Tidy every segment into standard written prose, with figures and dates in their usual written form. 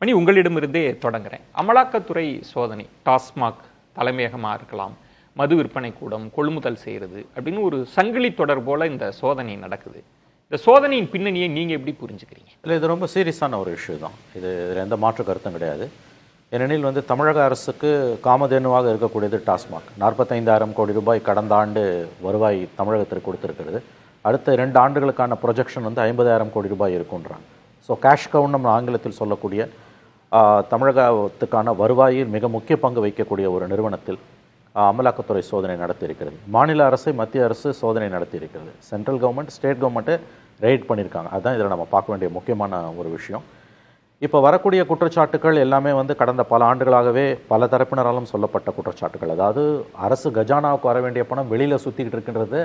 மணி, உங்களிடமிருந்தே தொடங்குறேன். அமலாக்கத்துறை சோதனை, டாஸ்மாக் தலைமையகமாக இருக்கலாம், மது விற்பனை கூடம், கொள்முதல் செய்கிறது அப்படின்னு ஒரு சங்கிலி தொடர் போல இந்த சோதனை நடக்குது. இந்த சோதனையின் பின்னணியை நீங்கள் எப்படி புரிஞ்சுக்கிறீங்க? இல்லை, இது ரொம்ப சீரியஸான ஒரு இஷ்யூ தான். இதில் எந்த மாற்று கருத்தும் கிடையாது. ஏனெனில் தமிழக அரசுக்கு காமதேனுவாக இருக்கக்கூடியது டாஸ்மாக். 45,000 கோடி ரூபாய் கடந்த ஆண்டு வருவாய் தமிழகத்திற்கு கொடுத்துருக்கிறது. அடுத்த 2 ஆண்டுகளுக்கான ப்ரொஜெக்ஷன் 50,000 கோடி ரூபாய் இருக்குன்றாங்க. ஸோ கேஷ் கவுன் நம்ம ஆங்கிலத்தில் சொல்லக்கூடிய தமிழகத்துக்கான வருவாயில் மிக முக்கிய பங்கு வைக்கக்கூடிய ஒரு நிறுவனத்தில் அமலாக்கத்துறை சோதனை நடத்தியிருக்கிறது. மாநில அரசை மத்திய அரசு சோதனை நடத்தியிருக்கிறது. சென்ட்ரல் கவர்மெண்ட், ஸ்டேட் கவர்மெண்ட்டை ரெய்ட் பண்ணியிருக்காங்க. அதுதான் இதில் நம்ம பார்க்க வேண்டிய முக்கியமான ஒரு விஷயம். இப்போ வரக்கூடிய குற்றச்சாட்டுகள் எல்லாமே கடந்த பல ஆண்டுகளாகவே பல தரப்பினராலும் சொல்லப்பட்ட குற்றச்சாட்டுகள். அதாவது அரசு கஜானாவுக்கு வர வேண்டிய பணம் வெளியில் சுற்றிக்கிட்டு இருக்கின்றது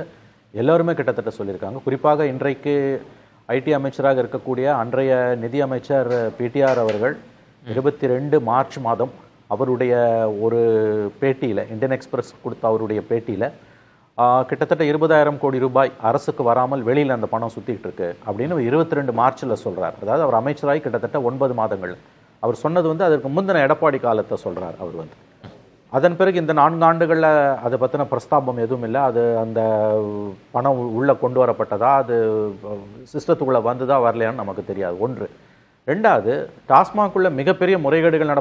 எல்லோருமே கிட்டத்தட்ட சொல்லியிருக்காங்க. குறிப்பாக இன்றைக்கு ஐடி அமைச்சராக இருக்கக்கூடிய அன்றைய நிதி அமைச்சர் பிடிஆர் அவர்கள் 22 மார்ச் மாதம் அவருடைய ஒரு பேட்டியில், இந்தியன் எக்ஸ்பிரஸ் கொடுத்த அவருடைய பேட்டியில் கிட்டத்தட்ட 20,000 கோடி ரூபாய் அரசுக்கு வராமல் வெளியில் அந்த பணம் சுற்றிக்கிட்டு இருக்கு அப்படின்னு 22 மார்ச்சில் சொல்கிறார். அதாவது அவர் அமைச்சராகி கிட்டத்தட்ட 9 மாதங்கள். அவர் சொன்னது அதற்கு முந்தின எடப்பாடி காலத்தை சொல்கிறார். அவர் அதன் பிறகு இந்த 4 ஆண்டுகளில் அதை பற்றின பிரஸ்தாபம் எதுவும் இல்லை. அது அந்த பணம் உள்ளே கொண்டு வரப்பட்டதா, அது சிஸ்டத்துக்குள்ளே வந்ததா வரலையான்னு நமக்கு தெரியாது. ஒன்று. ரெண்டாவது, டாஸ்மாகுள்ள மிகப்பெரிய முறைகேடுகள்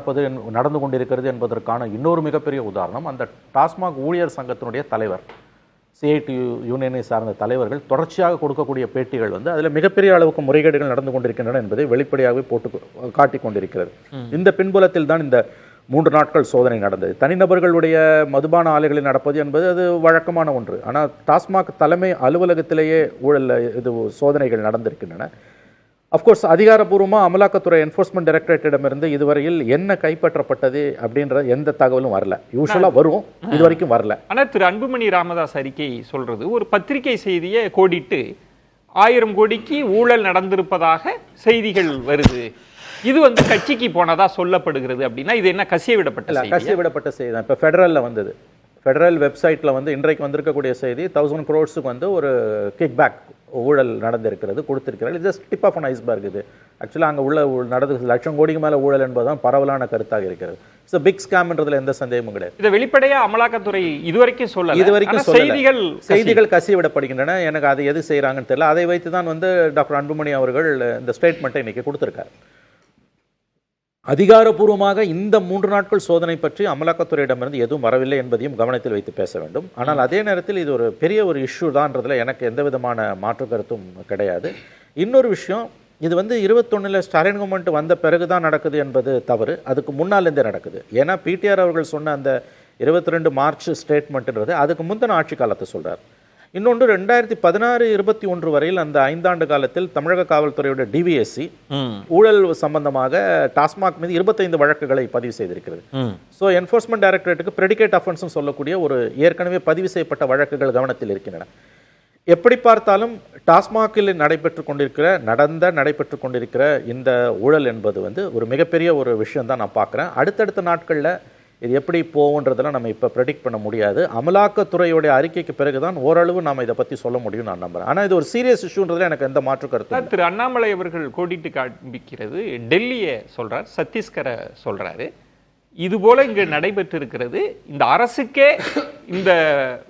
நடந்து கொண்டிருக்கிறது என்பதற்கான இன்னொரு மிகப்பெரிய உதாரணம், அந்த டாஸ்மாக் ஊழியர் சங்கத்தினுடைய தலைவர், சிஐடி யூனியனை சார்ந்த தலைவர்கள் தொடர்ச்சியாக கொடுக்கக்கூடிய பேட்டிகள் அதில் மிகப்பெரிய அளவுக்கு முறைகேடுகள் நடந்து கொண்டிருக்கின்றன என்பதை வெளிப்படையாகவே போட்டு காட்டிக் கொண்டிருக்கிறது. இந்த பின்புலத்தில் தான் இந்த 3 நாட்கள் சோதனை நடந்தது. தனிநபர்களுடைய மதுபான ஆலைகளில் நடப்பது என்பது அது வழக்கமான ஒன்று. ஆனால் டாஸ்மாக் தலைமை அலுவலகத்திலேயே ஊழல் சோதனைகள் நடந்திருக்கின்றன. அஃப்கோர்ஸ் அதிகாரப்பூர்வமாக அமலாக்கத்துறை என்ஃபோர்ஸ்மெண்ட் டைரக்டரேட்டிடமிருந்து இதுவரையில் என்ன கைப்பற்றப்பட்டது அப்படின்ற எந்த தகவலும் வரல. யூஸ்வலாக வரும், இது வரைக்கும் வரல. ஆனால் திரு அன்புமணி ராமதாஸ் அறிக்கை சொல்றது, ஒரு பத்திரிகை செய்தியை கோடிட்டு 1000 கோடிக்கு ஊழல் நடந்திருப்பதாக செய்திகள் வருது, இது கட்சிக்கு போனதா சொல்லப்படுகிறது அப்படின்னா இது என்ன கசிய விடப்பட்ட செய்தி தான். இப்போ ஃபெடரலில் வந்தது, ஃபெடரல் வெப்சைட்டில் இன்றைக்கு வந்திருக்கக்கூடிய செய்தி 1000 crores ஒரு கிக் பேக் ஊழல் நடந்திருக்கிறது, கொடுத்திருக்கிறது. Just tip of an iceberg. இது ஆக்சுவலாக அங்கே உள்ள நடந்து 1,00,000 கோடிக்கு மேலே ஊழல் என்பதுதான் பரவலான கருத்தாக இருக்கிறது. இட்ஸ் பிக் ஸ்கேம்ன்றதுல எந்த சந்தேகமும் கிடையாது. இதை வெளிப்படையாக அமலாக்கத்துறை இதுவரைக்கும் செய்திகள் கசிய விடப்படுகின்றன. எனக்கு அதை எது செய்கிறாங்கன்னு தெரியல. அதை வைத்து தான் டாக்டர் அன்புமணி அவர்கள் இந்த ஸ்டேட்மெண்ட்டை இன்னைக்கு கொடுத்திருக்காரு. அதிகாரப்பூர்வமாக இந்த 3 நாட்கள் சோதனை பற்றி அமலாக்கத்துறையிடமிருந்து எதுவும் வரவில்லை என்பதையும் கவனத்தில் வைத்து பேச வேண்டும். ஆனால் அதே நேரத்தில் இது ஒரு பெரிய ஒரு இஷ்யூ தான்றதுல எனக்கு எந்த விதமான மாற்று கருத்தும் கிடையாது. இன்னொரு விஷயம், இது 21 ஸ்டாலின் கவர்மெண்ட் வந்த பிறகு தான் நடக்குது என்பது தவறு. அதுக்கு முன்னாலேருந்தே நடக்குது. ஏன்னா பிடிஆர் அவர்கள் சொன்ன அந்த 22 மார்ச் ஸ்டேட்மெண்ட்ன்றது அதுக்கு முந்தின ஆட்சி காலத்தை சொல்கிறார். இன்னொன்று, 2016-21 வரையில் அந்த 5 ஆண்டு காலத்தில் தமிழக காவல்துறையோட டிவிஎஸ்சி ஊழல் சம்பந்தமாக டாஸ்மாக் மீது 25 வழக்குகளை பதிவு செய்திருக்கிறது. ஸோ என்ஃபோர்ஸ்மெண்ட் டைரக்டரேட்டுக்கு ப்ரெடிகேட் அஃபென்ஸும் சொல்லக்கூடிய ஒரு ஏற்கனவே பதிவு செய்யப்பட்ட வழக்குகள் கவனத்தில் இருக்கின்றன. எப்படி பார்த்தாலும் டாஸ்மாகில் நடைபெற்று கொண்டிருக்கிற இந்த ஊழல் என்பது ஒரு மிகப்பெரிய ஒரு விஷயம் தான் நான் பார்க்குறேன். அடுத்தடுத்த நாட்களில் இது எப்படி போகுன்றதெல்லாம் நம்ம இப்போ ப்ரெடிக்ட் பண்ண முடியாது. அமலாக்கத்துறையுடைய அறிக்கைக்கு பிறகுதான் ஓரளவு நாம் இதை பற்றி சொல்ல முடியும் நான் நம்புறேன். ஆனால் இது ஒரு சீரியஸ் இஷ்யூன்றதுல எனக்கு எந்த மாற்று கருத்து. திரு அண்ணாமலை அவர்கள் கோடிட்டு காண்பிக்கிறது டெல்லியை சொல்றார், சத்தீஸ்கரை சொல்றாரு. இது போல இங்கு நடைபெற்று இருக்கிறது. இந்த அரசுக்கே இந்த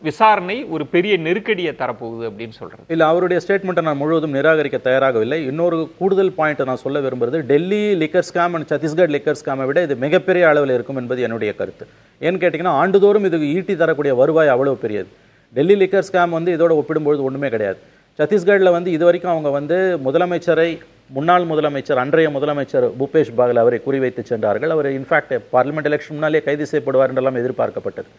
விசாரணை ஒரு பெரிய நெருக்கடியை தரப்போகுது அப்படின்னு சொல்றாரு. இல்லை, அவருடைய ஸ்டேட்மெண்ட்டை நான் முழுவதும் நிராகரிக்க தயாராகவில்லை. இன்னொரு கூடுதல் பாயிண்ட் நான் சொல்ல விரும்புறது, Delhi liquor scam and Chhattisgarh liquor ஸ்கேமை விட இது மிகப்பெரிய அளவில் இருக்கும் என்பது என்னுடைய கருத்து. ஏன்னு கேட்டிங்கன்னா, ஆண்டுதோறும் இது ஈட்டி தரக்கூடிய வருவாய் அவ்வளோ பெரியது. டெல்லி லிக்கர் ஸ்கேம் இதோட ஒப்பிடும்பொழுது ஒன்றுமே கிடையாது. சத்தீஸ்கரில் இது வரைக்கும் அவங்க முதலமைச்சரை, முன்னாள் முதலமைச்சர், அன்றைய முதலமைச்சர் பூபேஷ் பாகல் அவரை குறிவைத்து சென்றார்கள். அவர் இன்ஃபேக்ட் பார்லிமெண்ட் எலெக்ஷன் முன்னாலே கைது செய்யப்படுவார் என்றெல்லாம் எதிர்பார்க்கப்பட்டது.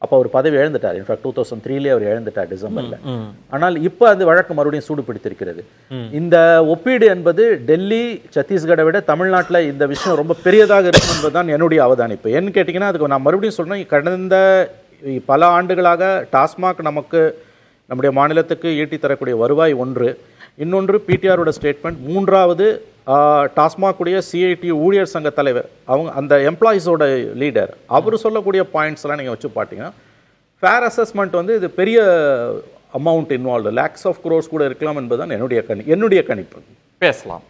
அப்போ அவர் பதவி இழந்துட்டார். இன்ஃபேக்ட் 2003 அவர் இழந்துட்டார் டிசம்பர்ல. ஆனால் இப்போ அந்த வழக்கு மறுபடியும் சூடு பிடித்திருக்கிறது. இந்த ஒப்பீடு என்பது டெல்லி சத்தீஸ்கரை விட தமிழ்நாட்டில் இந்த விஷயம் ரொம்ப பெரியதாக இருக்கும் என்பதுதான் என்னுடைய அவதானிப்பு. ஏன்னு கேட்டிங்கன்னா, அதுக்கு நான் மறுபடியும் சொல்றேன், கடந்த பல ஆண்டுகளாக டாஸ்மாக் நம்முடைய மாநிலத்துக்கு ஈட்டி தரக்கூடிய வருவாய் ஒன்று. இன்னொன்று பிடிஆரோட ஸ்டேட்மெண்ட். மூன்றாவது, டாஸ்மாக் உடைய சிஐடி ஊழியர் சங்க தலைவர், அவங்க அந்த எம்ப்ளாயீஸோட லீடர், அவர் சொல்லக்கூடிய பாயிண்ட்ஸ் எல்லாம் நீங்கள் வச்சு பார்த்தீங்கன்னா, ஃபேர் அசஸ்மெண்ட் இது பெரிய amount involved, lakhs of crores கூட இருக்கலாம் என்பதுதான் என்னுடைய கணிப்பு. பேசலாம்.